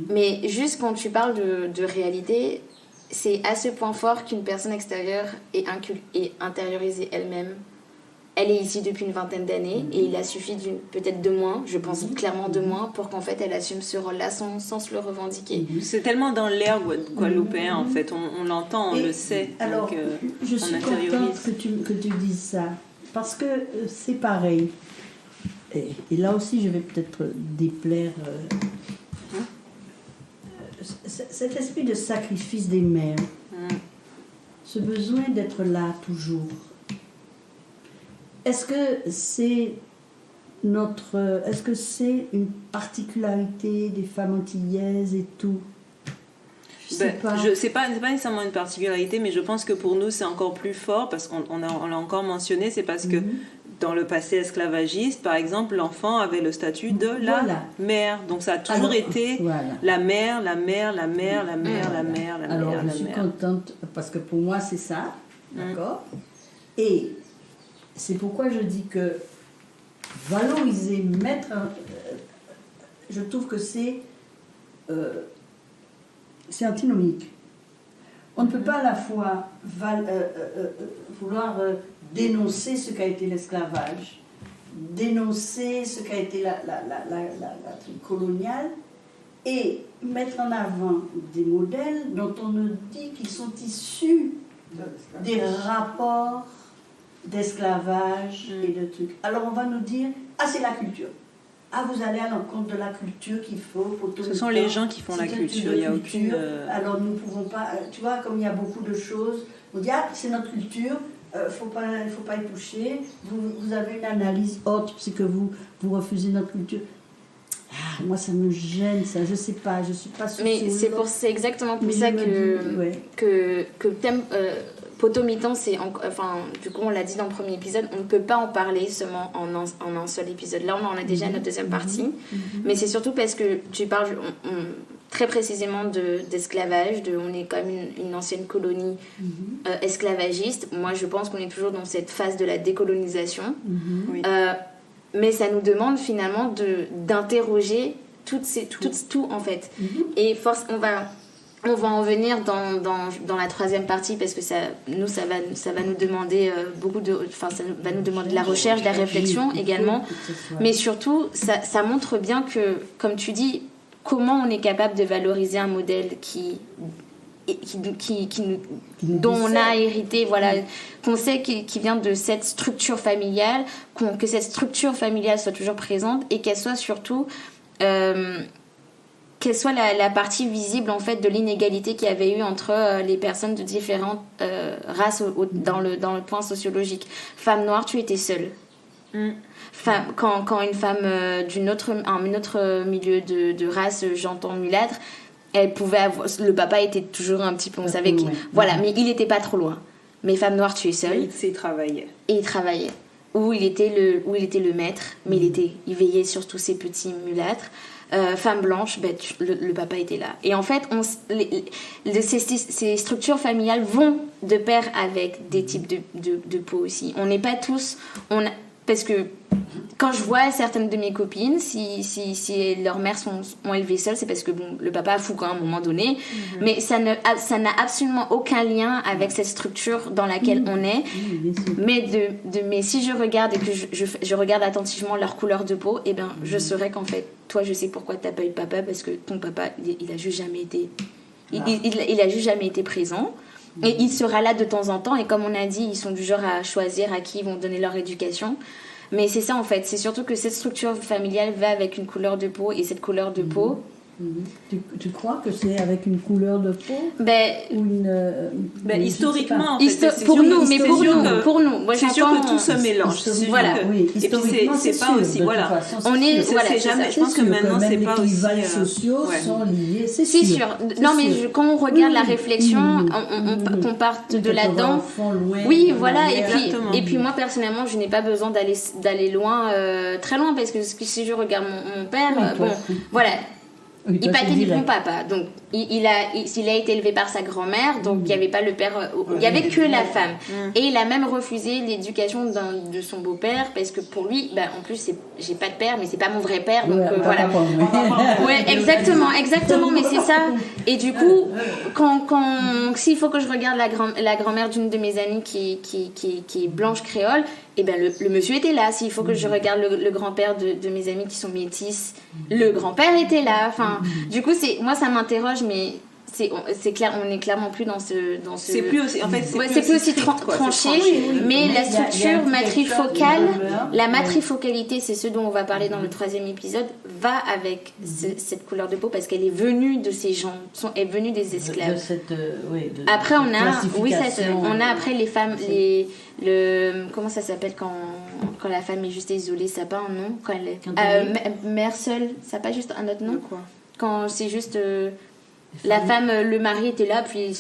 Mais juste quand tu parles de réalité, c'est à ce point fort qu'une personne extérieure est intériorisée elle-même. Elle est ici depuis une vingtaine d'années et il a suffi peut-être de moins, je pense clairement de moins, pour qu'en fait elle assume ce rôle-là sans se le revendiquer. C'est tellement dans l'air guadeloupéen en fait, on l'entend, on le sait. Alors, donc, je suis contente que tu dises ça, parce que c'est pareil. Et là aussi, je vais peut-être déplaire cet esprit de sacrifice des mères, ce besoin d'être là toujours. Est-ce que c'est une particularité des femmes antillaises et tout? C'est pas nécessairement une particularité, mais je pense que pour nous c'est encore plus fort parce qu'on l'a encore mentionné, c'est parce que dans le passé esclavagiste, par exemple, l'enfant avait le statut de la mère. Donc ça a toujours été la mère. Alors je suis contente parce que pour moi c'est ça, d'accord? Et c'est pourquoi je dis que valoriser, je trouve que c'est antinomique. On ne peut pas à la fois vouloir dénoncer ce qu'a été l'esclavage, dénoncer ce qu'a été la coloniale et mettre en avant des modèles dont on nous dit qu'ils sont issus des rapports d'esclavage et de trucs. Alors on va nous dire, c'est la culture. Vous allez à l'encontre de la culture qu'il faut. Ce sont les gens qui font la culture, il n'y a aucune... Alors nous ne pouvons pas, tu vois, comme il y a beaucoup de choses, on dit, c'est notre culture, faut pas y toucher, vous avez une analyse autre, c'est que vous refusez notre culture. Moi ça me gêne ça, je sais pas, je suis pas sûre. Mais c'est exactement pour ça que le thème potomitan, du coup on l'a dit dans le premier épisode, on ne peut pas en parler seulement en un seul épisode. Là on en a déjà notre deuxième partie, mais c'est surtout parce que tu parles très précisément d'esclavage, on est quand même une ancienne colonie esclavagiste. Moi je pense qu'on est toujours dans cette phase de la décolonisation. Mais ça nous demande finalement d'interroger tout en fait. Et on va en venir dans la troisième partie parce que ça va nous demander ça va nous demander de la recherche, de la réflexion également. Mais surtout, ça montre bien que, comme tu dis, comment on est capable de valoriser un modèle dont on a hérité, qu'on sait qui vient de cette structure familiale, que cette structure familiale soit toujours présente et qu'elle soit surtout qu'elle soit la partie visible en fait de l'inégalité qu'il y avait eu entre les personnes de différentes races dans le point sociologique. Femme noire, tu étais seule. Quand une femme d'un autre milieu de race, j'entends mulâtre, le papa était toujours un petit peu, on savait qu'il, loin. voilà, mais il n'était pas trop loin. Mais femme noire, tu es seule. Il travaillait. Et il travaillait. Où il était le maître, mais il veillait sur tous ces petits mulâtres. Femme blanche, le papa était là. Et en fait, ces structures familiales vont de pair avec des types de peau aussi. On n'est pas tous... Parce que quand je vois certaines de mes copines, si leurs mères ont élevé seules, c'est parce que le papa a fou à un moment donné. Mais ça n'a absolument aucun lien avec cette structure dans laquelle on est. Mais si je regarde et que je regarde attentivement leur couleur de peau, eh ben, je saurais qu'en fait, toi, je sais pourquoi tu n'as pas eu de papa, parce que ton papa, il a juste jamais été... Il a juste jamais été présent. Et il sera là de temps en temps. Et comme on a dit, ils sont du genre à choisir à qui ils vont donner leur éducation. Mais c'est ça en fait. C'est surtout que cette structure familiale va avec une couleur de peau. Et cette couleur de peau... Tu crois que c'est avec une couleur de peau ou historiquement, en fait, pour nous. Moi, c'est sûr que tout se mélange. Voilà. Oui, et puis c'est pas aussi, voilà. On est, c'est jamais. Je pense que maintenant c'est pas aussi. Les sociaux sont liés. C'est sûr. Non, mais quand on regarde la réflexion, qu'on parte de là-dedans. Oui, voilà. Et puis moi personnellement, je n'ai pas besoin d'aller loin, très loin, parce que si je regarde mon père, voilà. Oui, il pâtait du bon papa, donc il a été élevé par sa grand-mère, donc il n'y avait pas le père, il n'y avait que la femme. Et il a même refusé l'éducation de son beau-père, parce que pour lui, en plus, j'ai pas de père, mais c'est pas mon vrai père, donc voilà. Ouais, exactement, mais c'est ça. Et du coup, s'il faut que je regarde la grand-mère d'une de mes amies qui est blanche créole, et le monsieur était là. S'il faut que je regarde le grand-père de mes amis qui sont métisses, le grand-père était là. Enfin, du coup, moi ça m'interroge, mais c'est clair, on n'est clairement plus dans ce. C'est plus aussi, en fait, c'est plus aussi tranché, mais la structure matrifocale, la matrifocalité, c'est ce dont on va parler dans le 3e épisode, va avec cette couleur de peau, parce qu'elle est venue de ces gens, est venue des esclaves. Après, on a après les femmes, comment ça s'appelle quand la femme est juste isolée, ça n'a pas un nom. Mère seule, ça n'a pas juste un autre nom. Quand c'est juste la femme, le mari était là, puis ils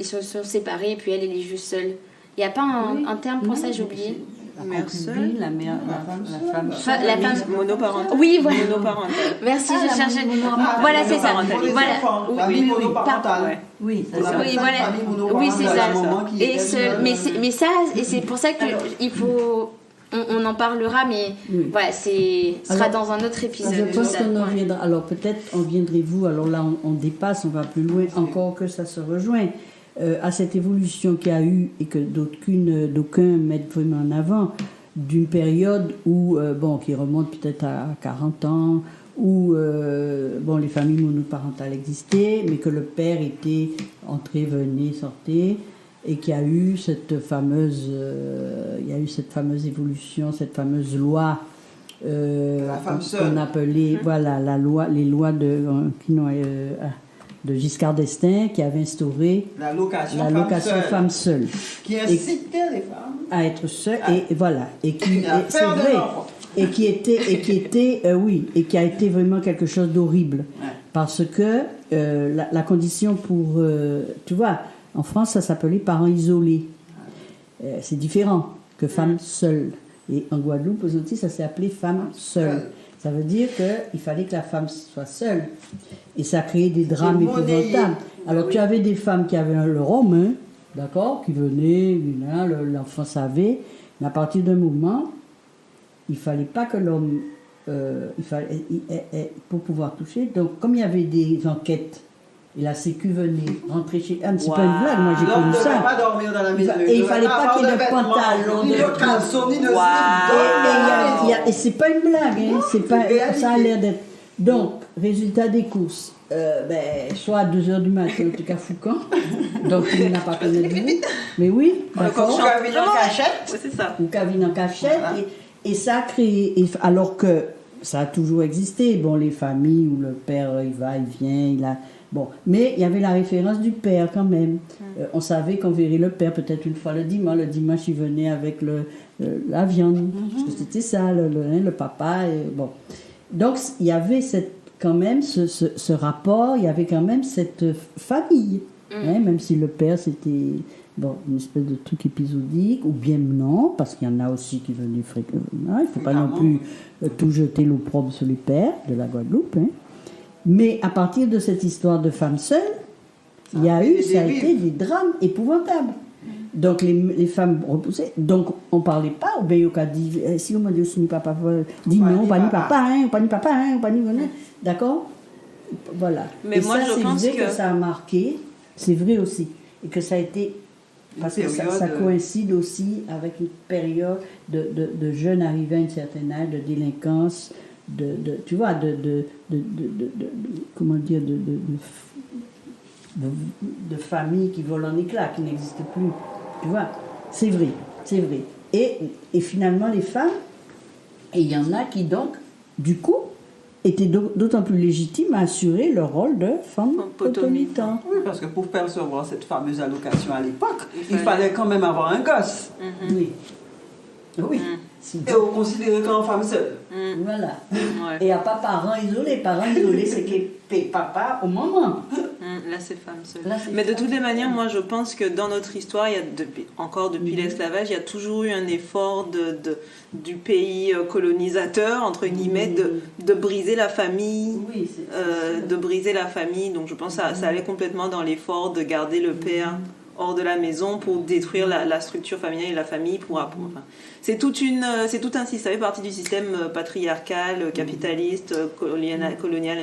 se sont séparés, puis elle est juste seule. Il n'y a pas un terme pour ça, j'ai oublié. Mère seule, la femme monoparentale. Oui, voilà. Monoparentale. Merci, je cherchais. Voilà, c'est ça. Voilà. Oui, c'est ça. Oui, voilà. Oui, c'est ça. Et mais ça, et c'est pour ça que il faut. On en parlera, mais voilà, ce sera dans un autre épisode. Je pense qu'on en viendra. Alors peut-être en viendrez-vous, alors là on dépasse, on va plus loin, encore que ça se rejoint à cette évolution qu'il y a eu et que d'aucuns mettent vraiment en avant, d'une période où, qui remonte peut-être à 40 ans, où les familles monoparentales existaient, mais que le père était entré, venait, sortait. Et qu'il y a eu cette fameuse évolution, cette fameuse loi qu'on appelait les lois de Giscard d'Estaing, qui avait instauré la location femme seule, qui incitait les femmes à être seules et qui c'est vrai et qui a été vraiment quelque chose d'horrible, parce que la condition pour tu vois. En France, ça s'appelait parents isolés. C'est différent que femme seule. Et en Guadeloupe, aussi, ça s'est appelé femme seule. Ça veut dire qu'il fallait que la femme soit seule. Et ça a créé des drames épouvantables. Alors, tu avais des femmes qui avaient le rhum, d'accord, qui venaient, l'enfant savait. Mais à partir d'un moment, il ne fallait pas que l'homme... pour pouvoir toucher. Donc, comme il y avait des enquêtes, et la sécu venait rentrer chez... c'est pas une blague, moi j'ai connu ça. Il ne devait pas dormir dans la maison. Et il ne fallait pas qu'il y ait de pantalon, ni de caleçon, ni de slip. Et c'est pas une blague, ça a l'air d'être... Donc, résultat des courses, soit à 2h du matin, en tout cas Foucan, donc il n'a pas connu de vous. Mais oui, d'accord. Ou cabine en cachette. C'est ça. Ou cabine en cachette. Et ça a créé... alors que ça a toujours existé, les familles où le père, il va, il vient, il a... mais il y avait la référence du père quand même. On savait qu'on verrait le père peut-être une fois le dimanche. Le dimanche, il venait avec la viande. Parce que c'était ça, le papa. Donc, il y avait cette quand même ce rapport, il y avait quand même cette famille. Hein, même si le père, c'était une espèce de truc épisodique, ou bien non, parce qu'il y en a aussi qui venaient fréquemment. Il ne faut pas non plus tout jeter l'opprobre sur les pères de la Guadeloupe. Hein. Mais à partir de cette histoire de femme seule, ça a été des drames épouvantables. Donc les femmes repoussées, donc on ne parlait pas, ou bien il y a dit, si on m'a dit aussi papa, dis non, pas ni papa, hein, pas ni papa, hein, pas ni d'accord. Voilà. Mais et moi, ça, je pense que ça a marqué, c'est vrai aussi. Et que ça a été. Parce que ça coïncide aussi avec une période de jeunes arrivés à un certain âge, de délinquance, tu vois, comment dire, de familles qui volent en éclats, qui n'existent plus. Tu vois, c'est vrai. Et finalement, les femmes, et il y en a qui donc, du coup, étaient d'autant plus légitimes à assurer le rôle de femme potomitan. Oui, parce que pour percevoir cette fameuse allocation à l'époque, il fallait quand même avoir un gosse. Oui. Et on considérait comme femme seule. Voilà. Et il n'y a pas parents isolés, c'est que papa au moment. Là, c'est femme seule. Mais de toutes les manières, moi, je pense que dans notre histoire, depuis l'esclavage, il y a toujours eu un effort du pays colonisateur, entre guillemets, de briser la famille. De briser la famille. Donc, je pense que ça allait complètement dans l'effort de garder le père hors de la maison pour détruire la structure familiale et la famille. C'est tout un système, ça fait partie du système patriarcal, capitaliste, colonial,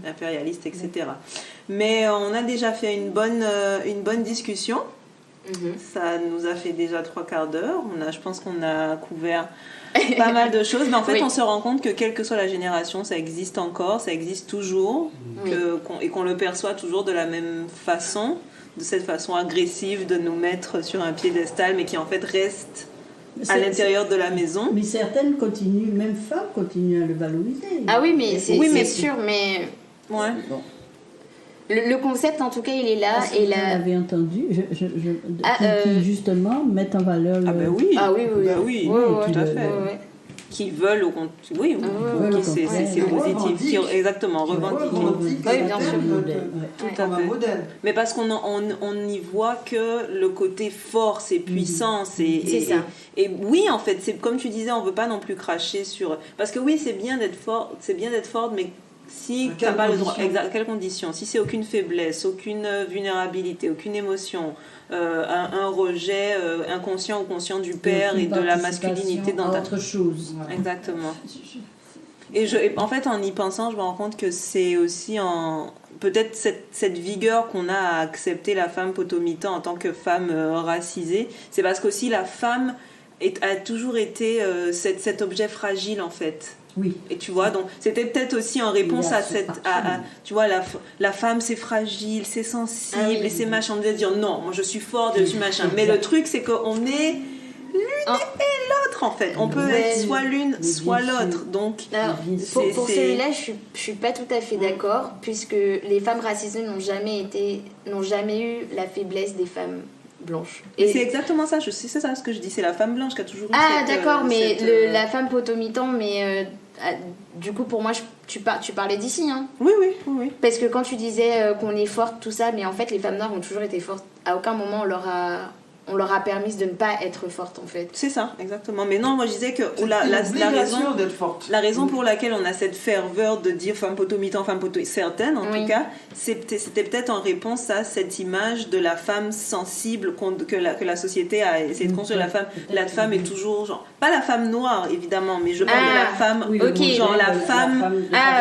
impérialiste, etc. Mais on a déjà fait une bonne discussion. Ça nous a fait déjà 3/4 d'heure. Je pense qu'on a couvert pas mal de choses. Mais en fait, on se rend compte que quelle que soit la génération, ça existe encore, ça existe toujours, et qu'on le perçoit toujours de la même façon, de cette façon agressive de nous mettre sur un piédestal, mais qui en fait reste à l'intérieur de la maison. Mais certaines continuent, même femmes continuent à le valoriser. Ah oui, mais c'est sûr, mais... Ouais. Bon. Le concept, en tout cas, il est là. Et là, vous l'avez entendu, qui justement mettent en valeur le... Ah ben oui. Ah oui, tout à fait. Qui veulent c'est positif. Exactement, revendiquer. Oui, bien sûr. Tout à fait. Mais parce qu'on n'y voit que le côté force et puissance. C'est ça. Et oui, en fait, c'est comme tu disais, on ne veut pas non plus cracher sur... Parce que oui, c'est bien d'être forte, mais si tu n'as pas le droit... Quelles conditions? Si c'est aucune faiblesse, aucune vulnérabilité, aucune émotion... un rejet inconscient ou conscient du père et de la masculinité dans autre chose. Exactement. Et en fait, en y pensant, je me rends compte que c'est aussi peut-être cette vigueur qu'on a à accepter la femme potomitan en tant que femme racisée. C'est parce qu'aussi la femme a toujours été cet objet fragile en fait. Oui. Et tu vois, donc c'était peut-être aussi en réponse tu vois, la femme c'est fragile, c'est sensible, et c'est machin. On devait dire non, moi je suis forte, je suis machin. Mais le truc c'est qu'on est l'une et l'autre en fait. On peut être soit l'une, soit l'autre. Donc, alors, pour celui-là, je suis pas tout à fait d'accord, puisque les femmes racisées n'ont jamais eu la faiblesse des femmes blanche. Et c'est exactement ça, c'est ça ce que je dis, c'est la femme blanche qui a toujours eu d'accord, mais la femme potomitan, mais du coup pour moi tu parlais d'ici, hein. Oui. Parce que quand tu disais qu'on est forte, tout ça, mais en fait les femmes noires ont toujours été fortes. À aucun moment on leur a permis de ne pas être forte en fait. C'est ça, exactement. Mais non, moi je disais que la raison pour laquelle on a cette ferveur de dire femme potomitan, certaines en tout cas, c'était peut-être en réponse à cette image de la femme sensible que la société a essayé de construire. La femme est toujours genre, pas la femme noire évidemment, mais je parle de la femme, genre la femme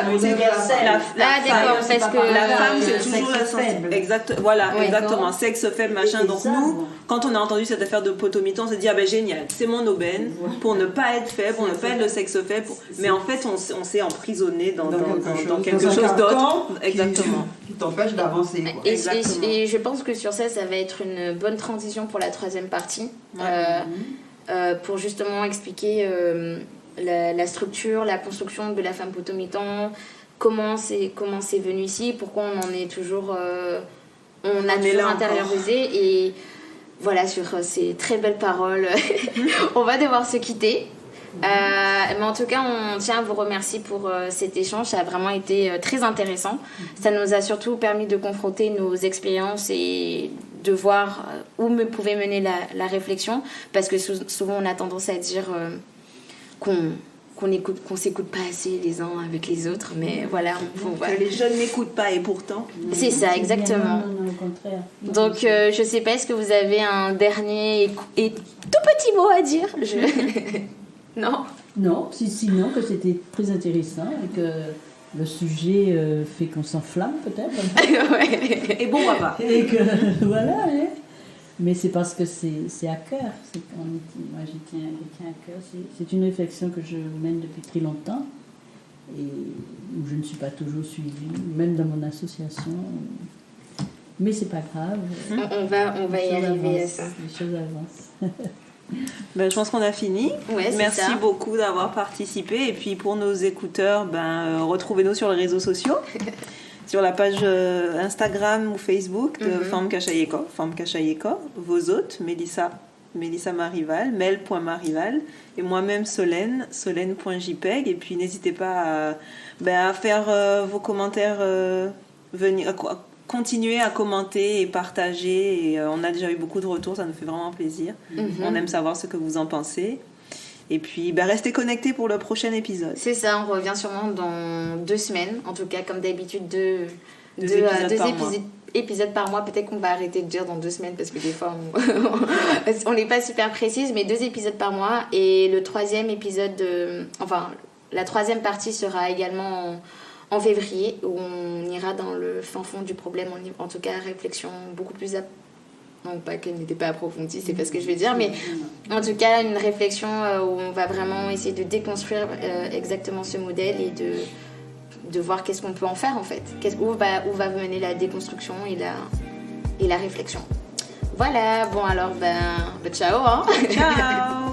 universelle. D'accord, parce que la femme c'est toujours la sensible. Exactement, sexe faible, machin. Donc nous, quand on a entendu cette affaire de potomitan, on s'est dit génial, c'est mon aubaine pour ne pas être faible, pour ne pas être le sexe faible, mais en fait on s'est emprisonné dans quelque chose d'autre. Exactement. Qui t'empêche d'avancer. Et je pense que sur ça va être une bonne transition pour la troisième partie, pour justement expliquer la structure, la construction de la femme potomitan, comment c'est venu ici, pourquoi on en est toujours intériorisé. Et voilà, sur ces très belles paroles, on va devoir se quitter. Mais en tout cas, on tient à vous remercier pour cet échange. Ça a vraiment été très intéressant. Ça nous a surtout permis de confronter nos expériences et de voir où pouvait mener la réflexion. Parce que souvent, on a tendance à dire qu'on s'écoute pas assez les uns avec les autres. Mais voilà, que les jeunes n'écoutent pas et pourtant. C'est ça, exactement. Non, au contraire. Donc, je sais pas, est-ce que vous avez un dernier et tout petit mot à dire? Non. Non, sinon que c'était très intéressant et que le sujet fait qu'on s'enflamme peut-être. Ouais. Et bon repas. Et que voilà, hein. Mais c'est parce que c'est à cœur. Moi, j'y tiens à cœur. C'est une réflexion que je mène depuis très longtemps et où je ne suis pas toujours suivie, même dans mon association. Mais c'est pas grave. On va y arriver à ça. Les choses avancent. Ben, je pense qu'on a fini. Ouais, merci ça. beaucoup d'avoir participé. Et puis pour nos écouteurs, retrouvez-nous sur les réseaux sociaux, sur la page Instagram ou Facebook de Femme Kachayeko, vos hôtes, Mélissa Marival, mel.marival, et moi-même Solène.jpeg. Et puis n'hésitez pas à faire vos commentaires, continuer à commenter et partager. Et, on a déjà eu beaucoup de retours, ça nous fait vraiment plaisir. On aime savoir ce que vous en pensez. Et puis, restez connectés pour le prochain épisode. C'est ça, on revient sûrement dans 2 semaines. En tout cas, comme d'habitude, deux épisodes par mois. Peut-être qu'on va arrêter de dire dans 2 semaines parce que des fois, on n'est pas super précise. Mais 2 épisodes par mois. Et le 3e épisode, la 3e partie sera également en février, où on ira dans le fin fond du problème. En tout cas, réflexion beaucoup plus non pas qu'elle n'était pas approfondie, c'est pas ce que je veux dire, mais en tout cas une réflexion où on va vraiment essayer de déconstruire exactement ce modèle et de voir qu'est-ce qu'on peut en faire en fait, où va mener la déconstruction et la réflexion. Voilà, bon alors ciao hein. Ciao.